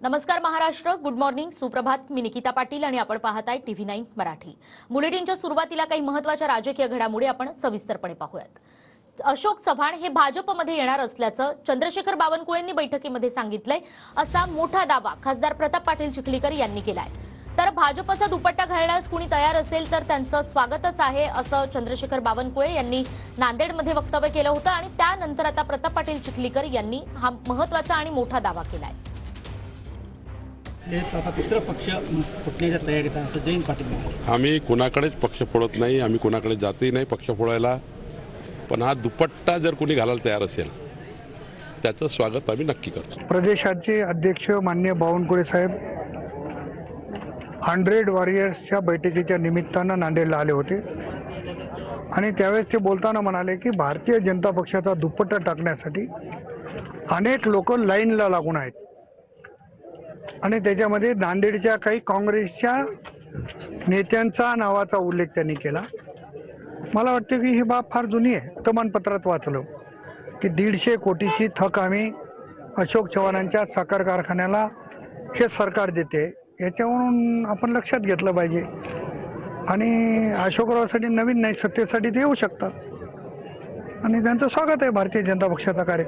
नमस्कार Maharashtra, good morning, सुप्रभात. मी निकिता पाटील आणि आपण पाहताय TV9 मराठी. बुलेटिनच्या सुरुवातीला काही महत्त्वाच्या राजकीय घडामोडी आपण सविस्तरपणे पाहूयात. अशोक चव्हाण हे भाजपमध्ये येणार असल्याचं चंद्रशेखर बावनकुळेंनी बैठकीमध्ये सांगितलंय, असा मोठा दावा खासदार प्रताप पाटील चिखलीकर यांनी केलाय. तर भाजपचा दुपट्टा घालण्यास कुणी तयार असेल तर त्यांचं स्वागतच आहे, असं चंद्रशेखर बावनकुळे यांनी नांदेडमध्ये वक्तव्य केलं होतं. आणि त्यानंतर आता प्रताप पाटील चिखलीकर यांनी हा महत्त्वाचा आणि मोठा दावा केलाय. तिसरा पक्ष फुटण्याच्या तयारीत आहे असं जयंत पाटील म्हणाले. आम्ही कोणाकडेच पक्ष फोडत नाही, आम्ही कोणाकडे जातही नाही पक्ष फोडायला. पण हा दुपट्टा जर कोणी घालायला तयार असेल त्याचं स्वागत आम्ही नक्की करतो. प्रदेशाचे अध्यक्ष माननीय बावनकुळे साहेब 100 वॉरियर्सच्या बैठकीच्या निमित्तानं नांदेडला आले होते आणि त्यावेळेस ते बोलताना म्हणाले की भारतीय जनता पक्षाचा दुपट्टा टाकण्यासाठी अनेक लोक लाईनला लागून आहेत आणि त्याच्यामध्ये नांदेडच्या काही काँग्रेसच्या नेत्यांचा नावाचा उल्लेख त्यांनी केला. मला वाटतं की ही बाब फार जुनी आहे. वर्तमानपत्रात वाचलं की 150 कोटीची थक आम्ही अशोक चव्हाणांच्या साखर कारखान्याला हे सरकार देते. याच्यावरून आपण लक्षात घेतलं पाहिजे आणि अशोकरावसाठी नवीन नाही, सत्तेसाठी ते येऊ शकतात आणि त्यांचं स्वागत आहे भारतीय जनता पक्षाचा कार्यक्रम.